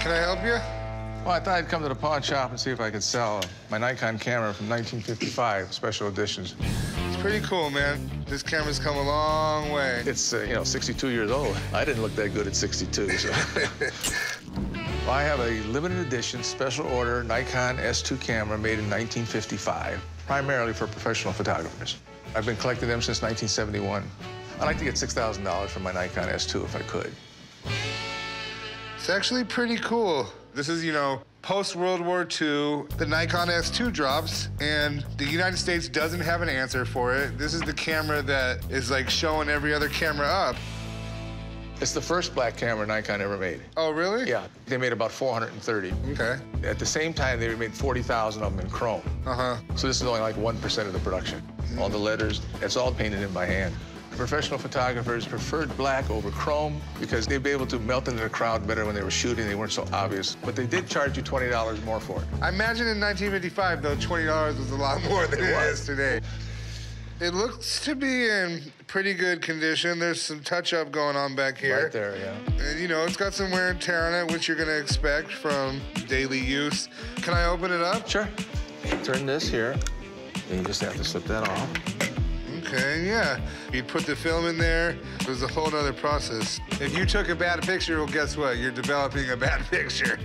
Can I help you? Well, I thought I'd come to the pawn shop and see if I could sell my Nikon camera from 1955, special editions. It's pretty cool, man. This camera's come a long way. It's, you know, 62 years old. I didn't look that good at 62, so. Well, I have a limited edition, special order Nikon S2 camera made in 1955, primarily for professional photographers. I've been collecting them since 1971. I'd like to get $6,000 for my Nikon S2 if I could. It's actually pretty cool. This is, you know, post-World War II, the Nikon S2 drops, and the United States doesn't have an answer for it. This is the camera that is, like, showing every other camera up. It's the first black camera Nikon ever made. Oh, really? Yeah, they made about 430. Okay. At the same time, they made 40,000 of them in chrome. Uh-huh. So this is only like 1% of the production. All the letters, it's all painted in by hand. Professional photographers preferred black over chrome because they'd be able to melt into the crowd better when they were shooting. They weren't so obvious. But they did charge you $20 more for it. I imagine in 1955, though, $20 was a lot more than it is today. It looks to be in pretty good condition. There's some touch-up going on back here. Right there, yeah. And, you know, it's got some wear and tear on it, which you're going to expect from daily use. Can I open it up? Sure. Turn this here, and you just have to slip that off. Okay, yeah. You put the film in there, it was a whole other process. If you took a bad picture, well, guess what? You're developing a bad picture.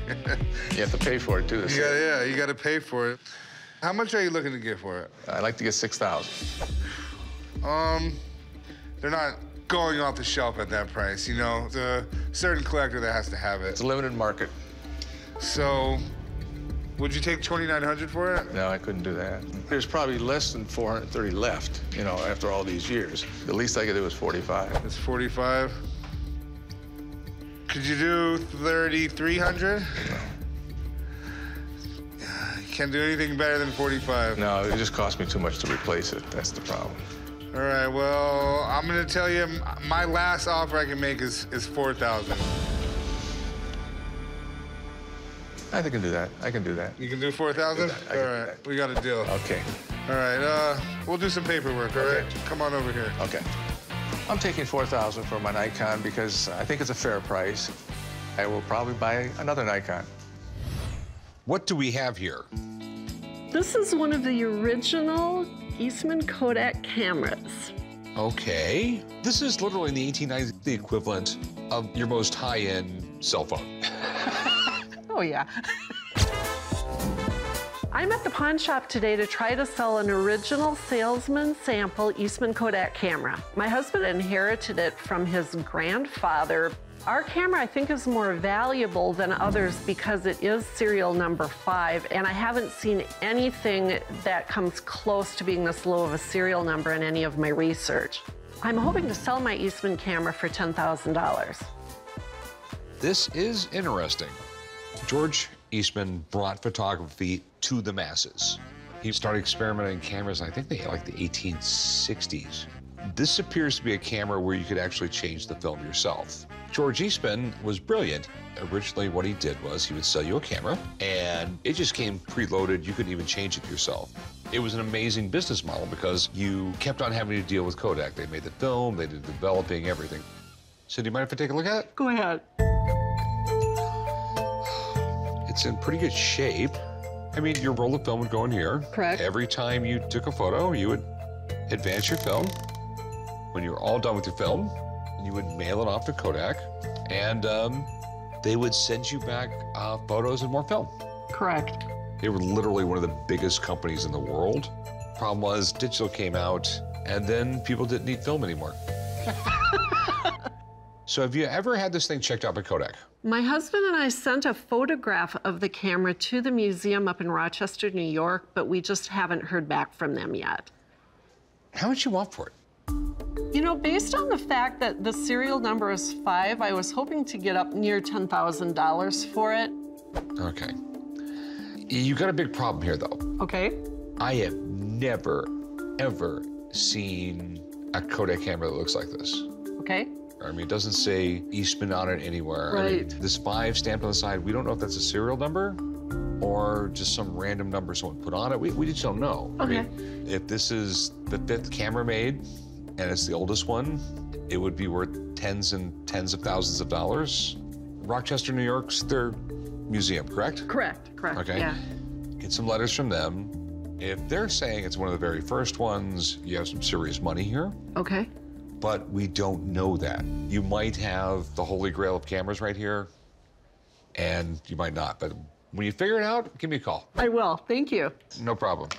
You have to pay for it, too. Yeah, you got to pay for it. How much are you looking to get for it? I'd like to get $6,000. They're not going off the shelf at that price, you know? It's a certain collector that has to have it. It's a limited market. So, would you take $2,900 for it? No, I couldn't do that. There's probably less than 430 left, you know, after all these years. The least I could do is 45. It's 45. Could you do 3,300? No. You can't do anything better than 45. No, it just cost me too much to replace it. That's the problem. All right, well, I'm gonna tell you, my last offer I can make is 4,000. I can do that. I can do that. You can do 4,000? All right, we got a deal. Okay. All right, we'll do some paperwork, all right? Okay. Come on over here. Okay. I'm taking 4,000 for my Nikon because I think it's a fair price. I will probably buy another Nikon. What do we have here? This is one of the original Eastman Kodak cameras. Okay. This is literally in the 1890s the equivalent of your most high-end cell phone. Oh, yeah. I'm at the pawn shop today to try to sell an original salesman sample Eastman Kodak camera. My husband inherited it from his grandfather. Our camera, I think, is more valuable than others because it is serial number 5, and I haven't seen anything that comes close to being this low of a serial number in any of my research. I'm hoping to sell my Eastman camera for $10,000. This is interesting. George Eastman brought photography to the masses. He started experimenting in cameras, I think they had like the 1860s. This appears to be a camera where you could actually change the film yourself. George Eastman was brilliant. Originally, what he did was he would sell you a camera, and it just came preloaded. You couldn't even change it yourself. It was an amazing business model because you kept on having to deal with Kodak. They made the film, they did the developing, everything. So do you mind if I take a look at it? Go ahead. It's in pretty good shape. I mean, your roll of film would go in here. Correct. Every time you took a photo, you would advance your film. When you were all done with your film, you would mail it off to Kodak, and they would send you back photos and more film. Correct. They were literally one of the biggest companies in the world. Problem was, digital came out, and then people didn't need film anymore. So have you ever had this thing checked out by Kodak? My husband and I sent a photograph of the camera to the museum up in Rochester, New York, but we just haven't heard back from them yet. How much you want for it? You know, based on the fact that the serial number is 5, I was hoping to get up near $10,000 for it. Okay. You got a big problem here, though. Okay. I have never, ever seen a Kodak camera that looks like this. Okay. I mean, it doesn't say Eastman on it anywhere. Right. I mean, this 5 stamped on the side, we don't know if that's a serial number or just some random number someone put on it. We just don't know. Okay. I mean, if this is the 5th camera made and it's the oldest one, it would be worth tens and tens of thousands of dollars. Rochester, New York's their museum, correct? Correct, Okay. yeah. Get some letters from them. If they're saying it's one of the very first ones, you have some serious money here. Okay. But we don't know that. You might have the holy grail of cameras right here, and you might not. But when you figure it out, give me a call. I will, thank you. No problem.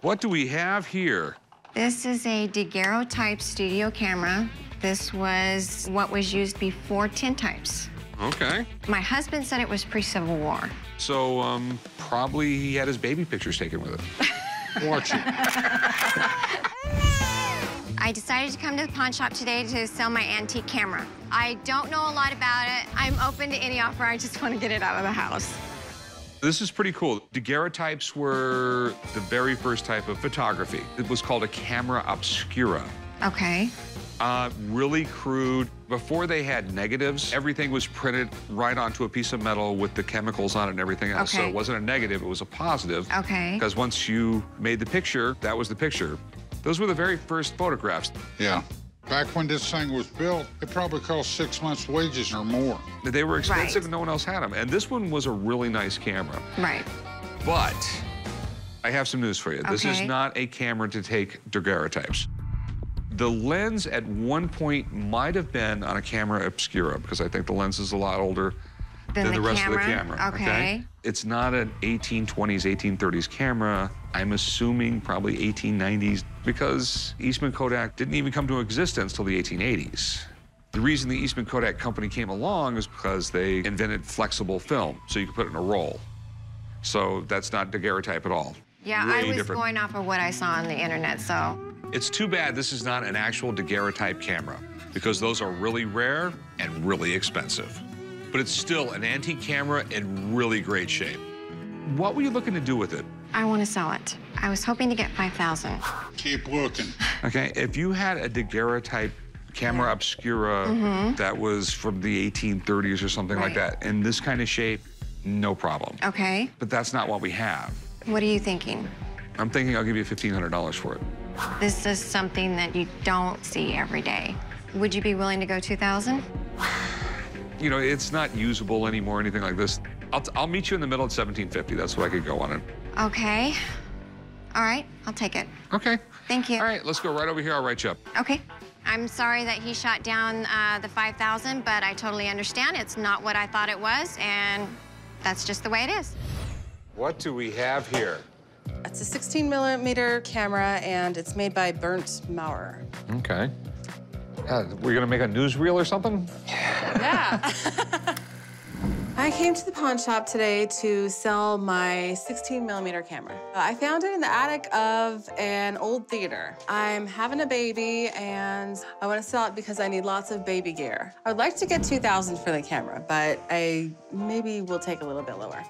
What do we have here? This is a Daguerreotype studio camera. This was what was used before tintypes. Okay. My husband said it was pre-Civil War. So, probably he had his baby pictures taken with it. Watch it. I decided to come to the pawn shop today to sell my antique camera. I don't know a lot about it. I'm open to any offer. I just want to get it out of the house. This is pretty cool. Daguerreotypes were the very first type of photography. It was called a camera obscura. Okay. Really crude. Before they had negatives, everything was printed right onto a piece of metal with the chemicals on it and everything else. Okay. So it wasn't a negative, it was a positive. Okay. Because once you made the picture, that was the picture. Those were the very first photographs. Yeah. Back when this thing was built, it probably cost 6 months' wages or more. They were expensive Right. and no one else had them. And this one was a really nice camera. Right. But I have some news for you. This is Okay. not a camera to take daguerreotypes. The lens at one point might have been on a camera obscura because I think the lens is a lot older than the rest of the camera. Okay. It's not an 1820s, 1830s camera. I'm assuming probably 1890s because Eastman Kodak didn't even come to existence till the 1880s. The reason the Eastman Kodak company came along is because they invented flexible film, so you could put it in a roll. So that's not daguerreotype at all. Yeah, Way I was different. going off of what I saw on the internet, so. It's too bad this is not an actual daguerreotype camera because those are really rare and really expensive. But it's still an antique camera in really great shape. What were you looking to do with it? I want to sell it. I was hoping to get $5,000. Keep looking. Okay, if you had a daguerreotype camera obscura that was from the 1830s or something like Right. that, in this kind of shape, no problem. Okay. But that's not what we have. What are you thinking? I'm thinking I'll give you $1,500 for it. This is something that you don't see every day. Would you be willing to go $2,000? You know, it's not usable anymore, anything like this. I'll meet you in the middle at $1,750. That's what I could go on it. Okay. All right, I'll take it. Okay. Thank you. All right, let's go right over here. I'll write you up. Okay. I'm sorry that he shot down the $5,000, but I totally understand. It's not what I thought it was, and that's just the way it is. What do we have here? It's a 16mm camera, and it's made by Berndt-Maurer. Okay. We're gonna make a newsreel or something? Yeah. I came to the pawn shop today to sell my 16mm camera. I found it in the attic of an old theater. I'm having a baby, and I want to sell it because I need lots of baby gear. I would like to get $2,000 for the camera, but I maybe will take a little bit lower.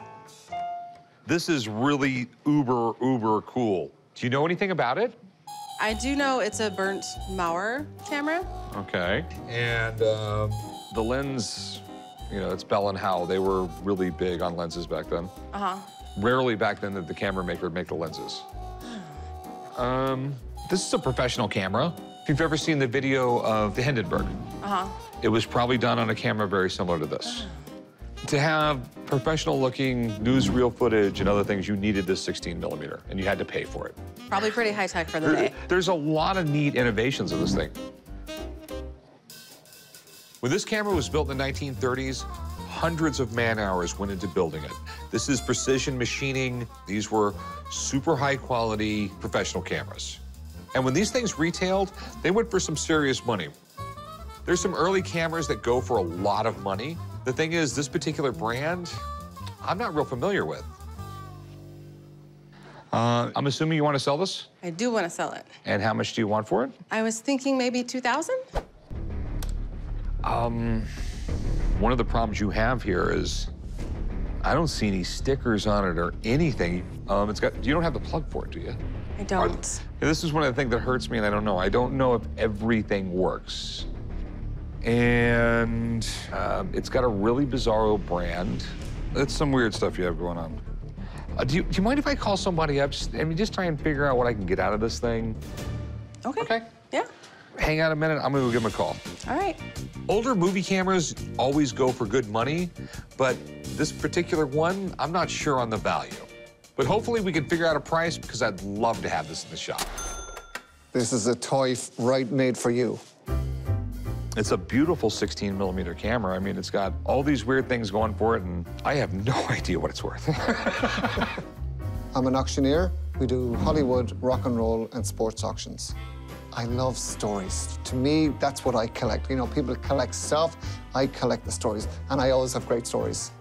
This is really uber cool. Do you know anything about it? I do know it's a Berndt-Maurer camera. Okay. And the lens, you know, it's Bell and Howell. They were really big on lenses back then. Uh-huh. Rarely back then did the camera maker make the lenses. This is a professional camera. If you've ever seen the video of the Hindenburg, Uh-huh. it was probably done on a camera very similar to this. To have professional-looking newsreel footage and other things, you needed this 16mm, and you had to pay for it. Probably pretty high tech for the day. There's a lot of neat innovations in this thing. When this camera was built in the 1930s, hundreds of man-hours went into building it. This is precision machining. These were super high-quality professional cameras. And when these things retailed, they went for some serious money. There's some early cameras that go for a lot of money. The thing is, this particular brand, I'm not real familiar with. I'm assuming you want to sell this? I do want to sell it. And how much do you want for it? I was thinking maybe $2,000? One of the problems you have here is I don't see any stickers on it or anything. You don't have the plug for it, do you? I don't. This is one of the things that hurts me, and I don't know. I don't know if everything works. And it's got a really bizarro brand. It's some weird stuff you have going on. Do you mind if I call somebody up? Just try and figure out what I can get out of this thing. Okay. Okay. Yeah. hang out a minute. I'm gonna go give him a call. All right. Older movie cameras always go for good money, but this particular one, I'm not sure on the value. But hopefully we can figure out a price because I'd love to have this in the shop. This is a toy made for you. It's a beautiful 16mm camera. I mean, it's got all these weird things going for it, and I have no idea what it's worth. I'm an auctioneer. We do Hollywood, rock and roll, and sports auctions. I love stories. To me, that's what I collect. You know, people collect stuff, I collect the stories, and I always have great stories.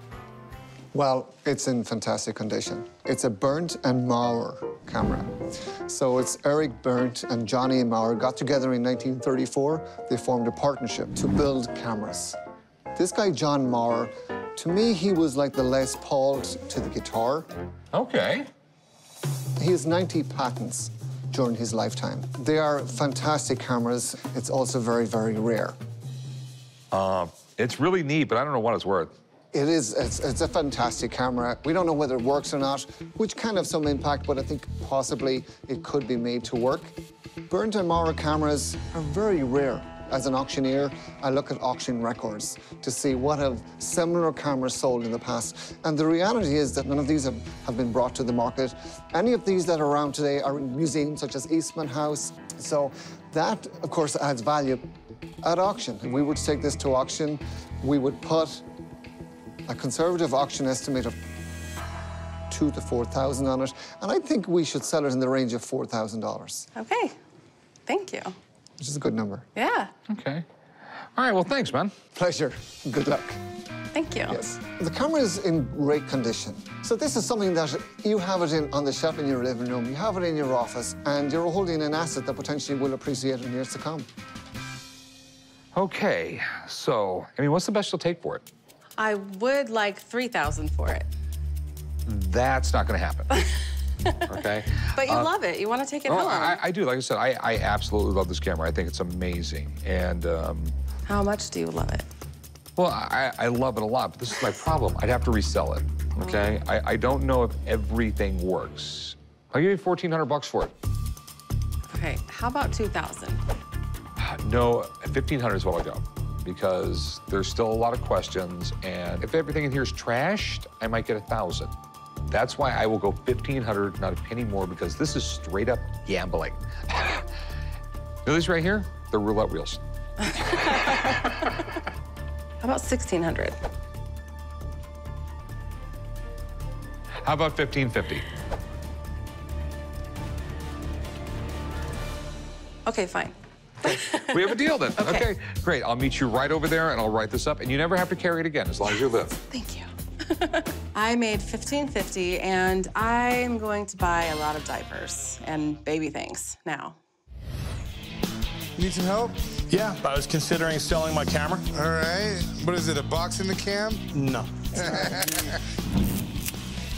Well, it's in fantastic condition. It's a Berndt-Maurer camera. So it's Eric Berndt and Johnny Maurer got together in 1934. They formed a partnership to build cameras. This guy, John Maurer, to me, he was like the Les Paul to the guitar. Okay. He has 90 patents during his lifetime. They are fantastic cameras. It's also very, very rare. It's really neat, but I don't know what it's worth. It is, it's a fantastic camera. We don't know whether it works or not, which can have some impact, but I think possibly it could be made to work. Berndt-Maurer cameras are very rare. As an auctioneer, I look at auction records to see what have similar cameras sold in the past. And the reality is that none of these have been brought to the market. Any of these that are around today are in museums such as Eastman House. So that, of course, adds value at auction. If we were to take this to auction, we would put a conservative auction estimate of $2,000 to $4,000 on it, and I think we should sell it in the range of $4,000. Okay. Thank you. Which is a good number. Yeah. Okay. All right, well, thanks, man. Pleasure. Good luck. Thank you. Yes. The camera is in great condition. So this is something that you have it on the shelf in your living room, you have it in your office, and you're holding an asset that potentially will appreciate in years to come. Okay, so, I mean, what's the best you'll take for it? I would like $3,000 for it. That's not gonna happen. Okay? But you love it. You want to take it home. I do. Like I said, I absolutely love this camera. I think it's amazing. And, How much do you love it? well, I love it a lot, but this is my problem. I'd have to resell it, okay? I don't know if everything works. I'll give you $1,400 for it. Okay, how about $2,000? No, 1,500 is what I'll go, because there's still a lot of questions, and if everything in here is trashed, I might get 1,000. That's why I will go 1,500, not a penny more, because this is straight up gambling. These right here, they're roulette wheels. How about $1,600? How about 1,550? Okay, fine. We have a deal then. Okay. Great. I'll meet you right over there, and I'll write this up, and you never have to carry it again as long as you live. Thank you. I made $1,550, and I'm going to buy a lot of diapers and baby things now. Need some help? Yeah, I was considering selling my camera. All right. What is it, a box in the cam? No.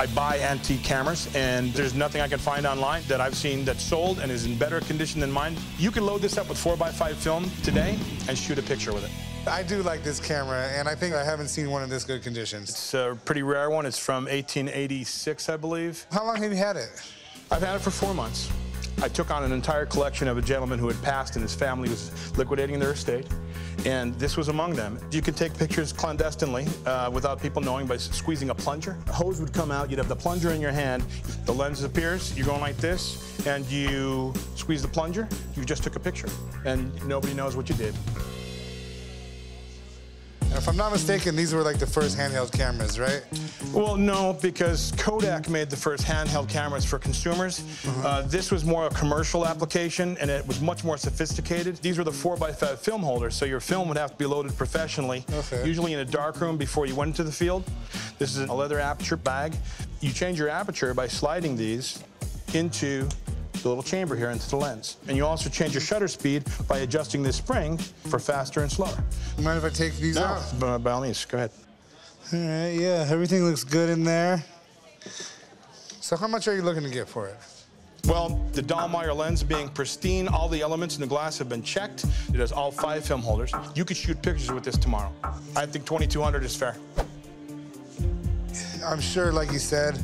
I buy antique cameras, and there's nothing I can find online that I've seen that's sold and is in better condition than mine. You can load this up with 4x5 film today and shoot a picture with it. I do like this camera, and I think I haven't seen one in this good conditions. It's a pretty rare one. It's from 1886, I believe. How long have you had it? I've had it for 4 months. I took on an entire collection of a gentleman who had passed and his family was liquidating their estate, and this was among them. You could take pictures clandestinely without people knowing by squeezing a plunger. A hose would come out, you'd have the plunger in your hand, the lens appears, you're going like this, and you squeeze the plunger, you just took a picture, and nobody knows what you did. If I'm not mistaken, these were like the first handheld cameras, right? Well, no, because Kodak made the first handheld cameras for consumers. This was more a commercial application, and it was much more sophisticated. These were the 4x5 film holders, so your film would have to be loaded professionally, usually in a dark room before you went into the field. This is a leather aperture bag. You change your aperture by sliding these into the little chamber here into the lens. And you also change your shutter speed by adjusting this spring for faster and slower. Mind if I take these out? By all means, go ahead. All right, yeah, everything looks good in there. So how much are you looking to get for it? Well, the Daguerreotype lens being pristine, all the elements in the glass have been checked. It has all 5 film holders. You could shoot pictures with this tomorrow. I think $2,200 is fair. I'm sure, like you said,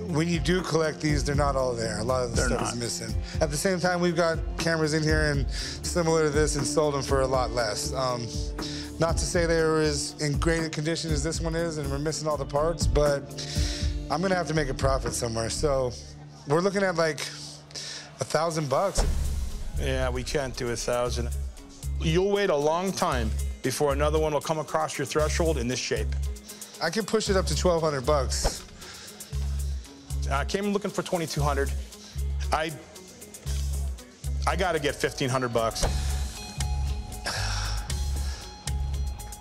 when you do collect these, they're not all there. A lot of the stuff is missing. At the same time, we've got cameras in here and similar to this and sold them for a lot less. Not to say they were as in great condition as this one is and we're missing all the parts, but I'm gonna have to make a profit somewhere. So we're looking at like $1,000. Yeah, we can't do 1,000. You'll wait a long time before another one will come across your threshold in this shape. I can push it up to $1,200. I came looking for 2,200. I gotta get 1,500 bucks.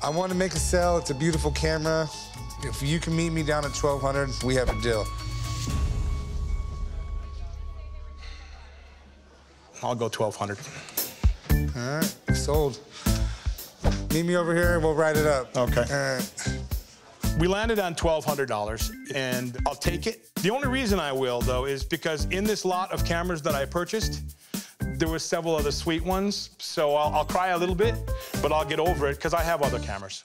I want to make a sale. It's a beautiful camera. If you can meet me down at 1,200, we have a deal. I'll go 1,200. All right, sold. Meet me over here and we'll write it up. Okay. All right. We landed on $1,200, and I'll take it. The only reason I will, though, is because in this lot of cameras that I purchased, there were several other sweet ones, so I'll cry a little bit, but I'll get over it because I have other cameras.